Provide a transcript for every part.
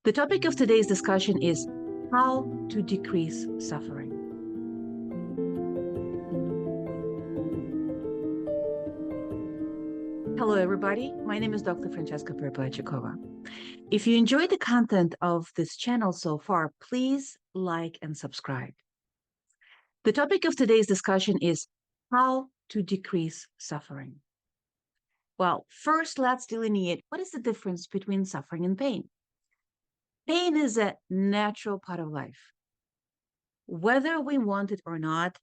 The topic of today's discussion is how to decrease suffering. Hello, everybody. My name is Dr. Francheska Perepletchikova. If you enjoyed the content of this channel so far, please like and subscribe. The topic of today's discussion is how to decrease suffering. Well, first, let's delineate what is the difference between suffering and pain. Pain is a natural part of life. Whether we want it or not,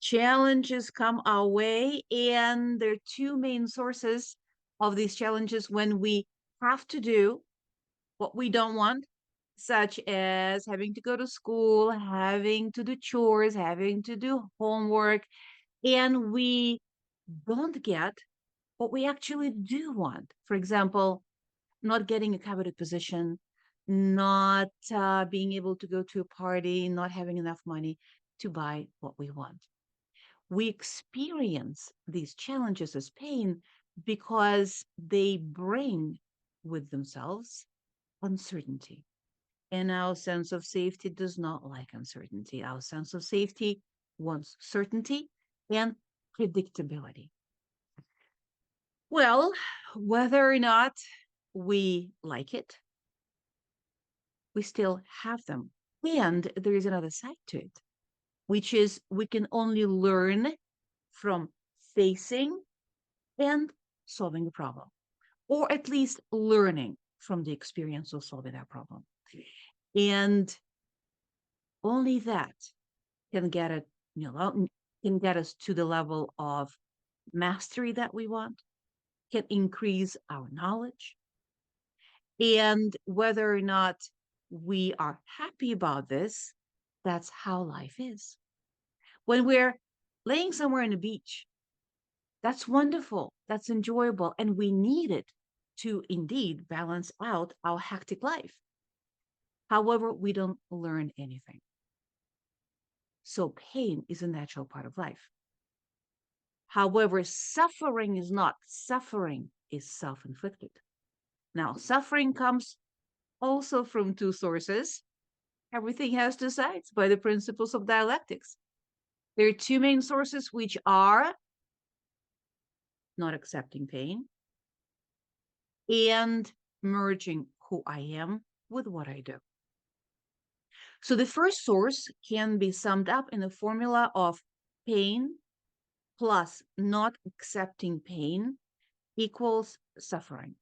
challenges come our way, and there are two main sources of these challenges when we have to do what we don't want, such as having to go to school, having to do chores, having to do homework, and we don't get what we actually do want. For example, not getting a coveted position, not being able to go to a party, not having enough money to buy what we want. We experience these challenges as pain because they bring with themselves uncertainty. And our sense of safety does not like uncertainty. Our sense of safety wants certainty and predictability. Well, whether or not we like it, we still have them. And there is another side to it, which is we can only learn from facing and solving a problem, or at least learning from the experience of solving that problem. And only that can get it, can get us to the level of mastery that we want, can increase our knowledge. And whether or not we are happy about this, that's how life is. When we're laying somewhere on the beach, that's wonderful, that's enjoyable, and we need it to indeed balance out our hectic life. However, we don't learn anything. So pain is a natural part of life. However, suffering is not. Suffering is self-inflicted. Now, suffering comes also from two sources. Everything has two sides by the principles of dialectics. There are two main sources, which are not accepting pain and merging who I am with what I do. So the first source can be summed up in the formula of pain plus not accepting pain equals suffering.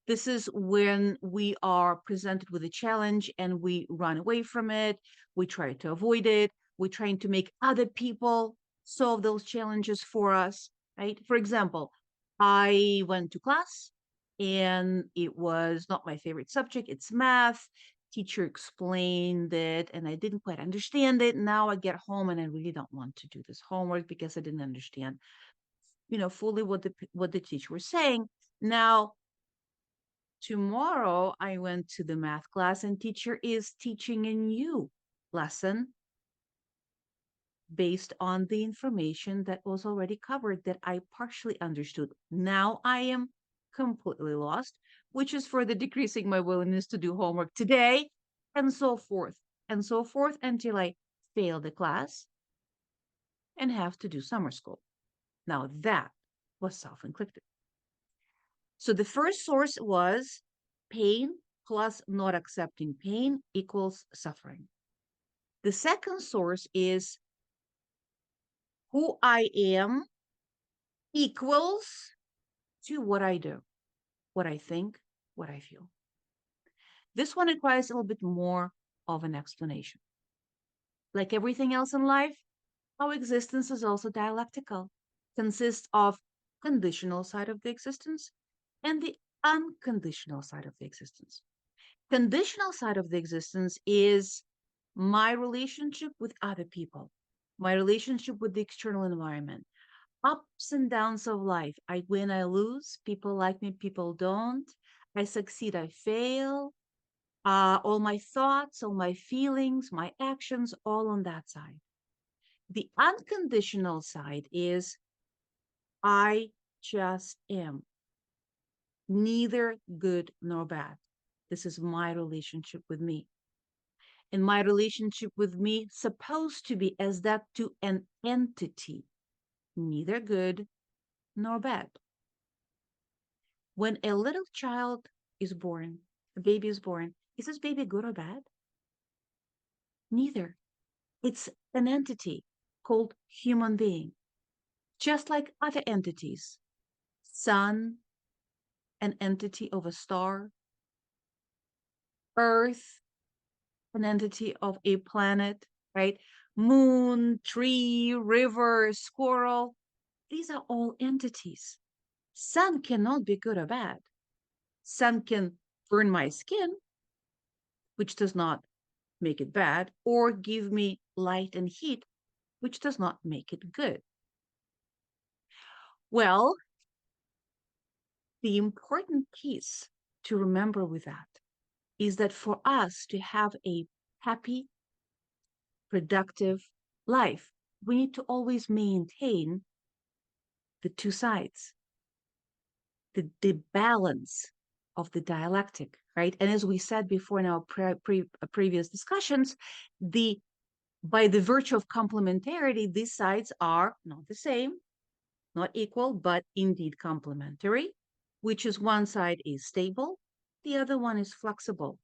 This is when we are presented with a challenge and we run away from it, we try to avoid it, we're trying to make other people solve those challenges for us, right? For example, I went to class and it was not my favorite subject, it's math. Teacher explained it and I didn't quite understand it. Now I get home and I really don't want to do this homework because I didn't understand, fully what the teacher was saying. Now, tomorrow I went to the math class and teacher is teaching a new lesson based on the information that was already covered that I partially understood. Now I am completely lost, which is further decreasing my willingness to do homework today, and so forth until I fail the class and have to do summer school. Now that was self-inflicted. So the first source was pain plus not accepting pain equals suffering. The second source is who I am equals to what I do, what I think, what I feel. This one requires a little bit more of an explanation. Like everything else in life, our existence is also dialectical, consists of conditional side of the existence and the unconditional side of the existence. Conditional side of the existence is my relationship with other people, my relationship with the external environment, ups and downs of life. I win, I lose, people like me, people don't. I succeed, I fail. All my thoughts, all my feelings, my actions, all on that side. The unconditional side is I just am, neither good nor bad. This is my relationship with me. And my relationship with me supposed to be as that to an entity, neither good nor bad. When a little child is born, a baby is born, is this baby good or bad? Neither. It's an entity called human being, just like other entities. Sun, an entity of a star, Earth, an entity of a planet, right? Moon, tree, river, squirrel. These are all entities. Sun cannot be good or bad. Sun can burn my skin, which does not make it bad, or give me light and heat, which does not make it good. Well, the important piece to remember with that is that for us to have a happy, productive life, we need to always maintain the two sides, the balance of the dialectic, right? And as we said before in our previous discussions, by the virtue of complementarity, these sides are not the same, not equal, but indeed complementary, which is one side is stable, the other one is flexible.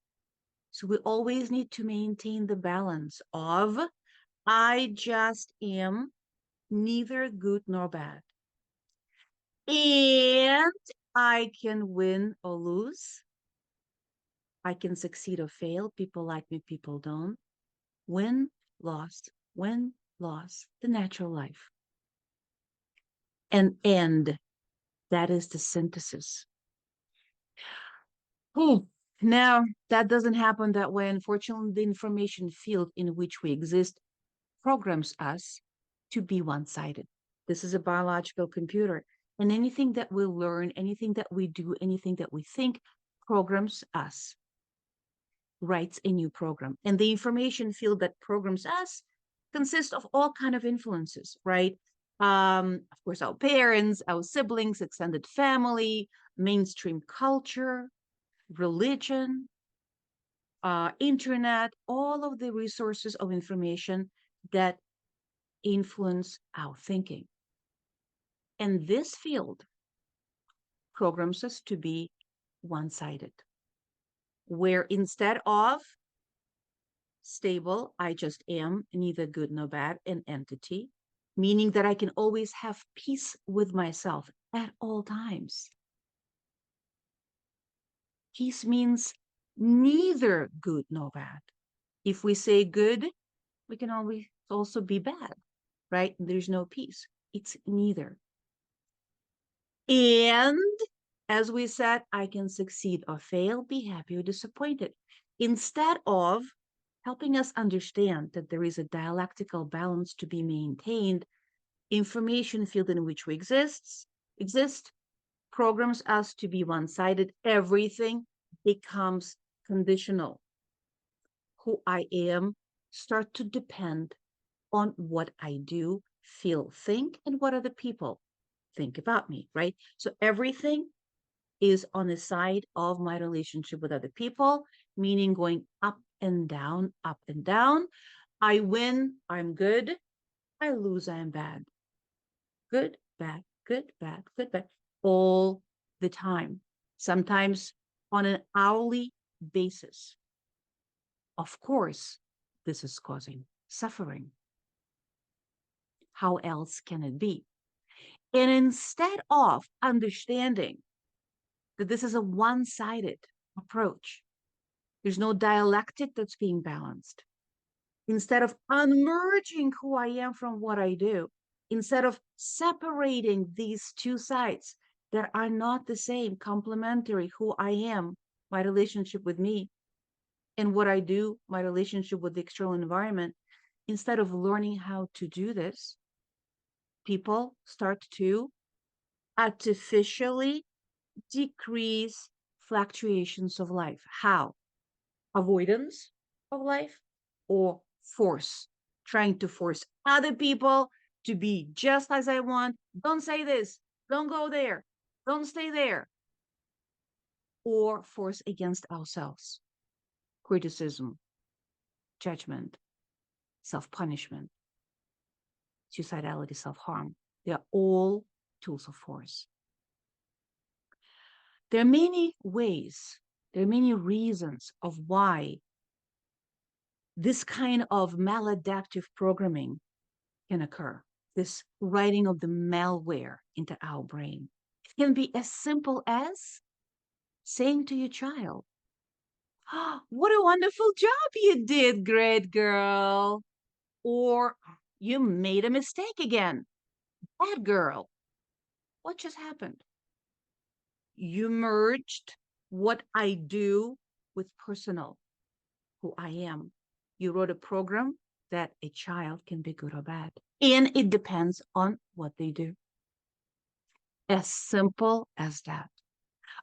So we always need to maintain the balance of I just am neither good nor bad. And I can win or lose. I can succeed or fail. People like me, people don't. Win, lost, win, loss, the natural life. And end. That is the synthesis. Now, that doesn't happen that way. Unfortunately, the information field in which we exist programs us to be one-sided. This is a biological computer. And anything that we learn, anything that we do, anything that we think programs us, writes a new program. And the information field that programs us consists of all kind of influences, right? Of course, our parents, our siblings, extended family, mainstream culture, religion, internet, all of the resources of information that influence our thinking. And this field programs us to be one-sided, where instead of stable, I just am, neither good nor bad, an entity, meaning that I can always have peace with myself at all times. Peace means neither good nor bad. If we say good, we can always also be bad, right? There's no peace. It's neither. And as we said, I can succeed or fail, be happy or disappointed. Instead of helping us understand that there is a dialectical balance to be maintained, information field in which we exist programs us to be one-sided. Everything becomes conditional. Who I am start to depend on what I do, feel, think, and what other people think about me, right? So everything is on the side of my relationship with other people, meaning going up and down, up and down. I win, I'm good. I lose, I'm bad. Good, bad, good, bad, good, bad, all the time. Sometimes on an hourly basis. Of course, this is causing suffering. How else can it be? And instead of understanding that this is a one-sided approach, there's no dialectic that's being balanced. Instead of unmerging who I am from what I do, instead of separating these two sides that are not the same, complementary, who I am, my relationship with me, and what I do, my relationship with the external environment, instead of learning how to do this, people start to artificially decrease fluctuations of life. How? Avoidance of life or force, trying to force other people to be just as I want. Don't say this, don't go there, don't stay there. or force against ourselves. Criticism, judgment, self-punishment, suicidality, self-harm. They are all tools of force. There are many ways, there are many reasons of why this kind of maladaptive programming can occur, this writing of the malware into our brain. It can be as simple as saying to your child, "Oh, what a wonderful job you did, great girl." Or, "You made a mistake again, bad girl." What just happened? You merged what I do with personal, who I am. You wrote a program that a child can be good or bad. And it depends on what they do. As simple as that.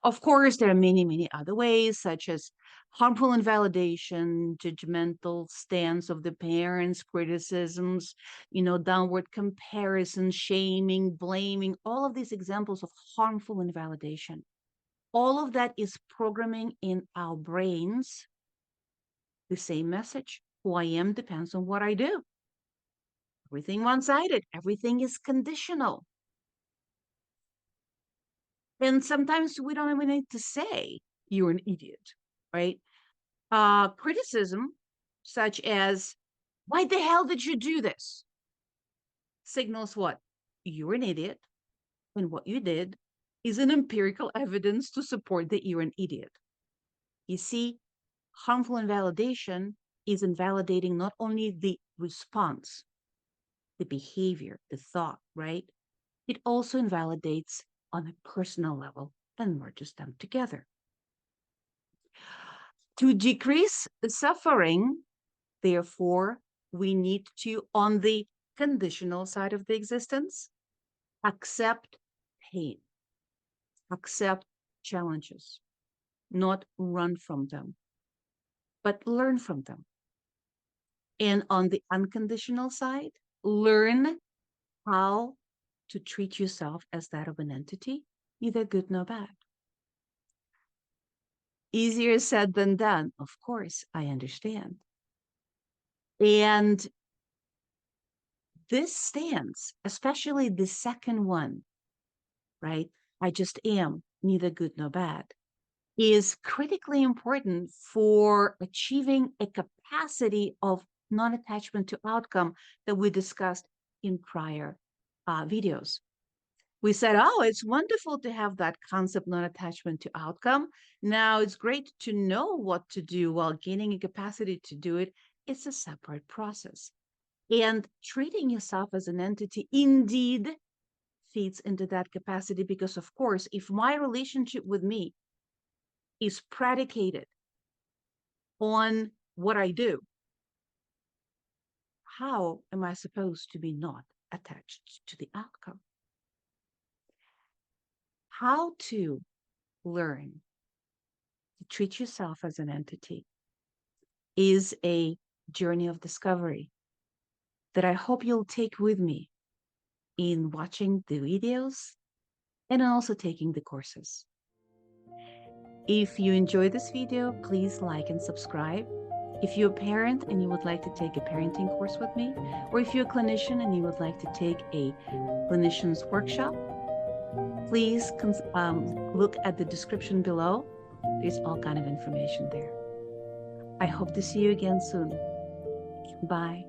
Of course, there are many, many other ways, such as harmful invalidation, judgmental stance of the parents, criticisms, downward comparison, shaming, blaming, all of these examples of harmful invalidation. All of that is programming in our brains the same message. Who I am depends on what I do. Everything one-sided. Everything is conditional. And sometimes we don't even need to say you're an idiot, right? Criticism, such as, "Why the hell did you do this?" signals what? You're an idiot. And what you did is an empirical evidence to support that you're an idiot. You see, harmful invalidation is invalidating not only the response, the behavior, the thought, right? It also invalidates on a personal level and merges them together. To decrease suffering, therefore, we need to, on the conditional side of the existence, accept pain, accept challenges, not run from them, but learn from them. And on the unconditional side, learn how to treat yourself as that of an entity, neither good nor bad. Easier said than done, of course, I understand. And this stance, especially the second one, right? I just am, neither good nor bad, is critically important for achieving a capacity of non-attachment to outcome that we discussed in prior videos. We said, oh, it's wonderful to have that concept, non-attachment to outcome. Now it's great to know what to do while gaining a capacity to do it. It's a separate process. And treating yourself as an entity indeed feeds into that capacity because, of course, if my relationship with me is predicated on what I do, how am I supposed to be not attached to the outcome? How to learn to treat yourself as an entity is a journey of discovery that I hope you'll take with me in watching the videos and also taking the courses. If you enjoyed this video, please like and subscribe. If you're a parent and you would like to take a parenting course with me, or if you're a clinician and you would like to take a clinician's workshop, please look at the description below. There's all kind of information there. I hope to see you again soon. Bye.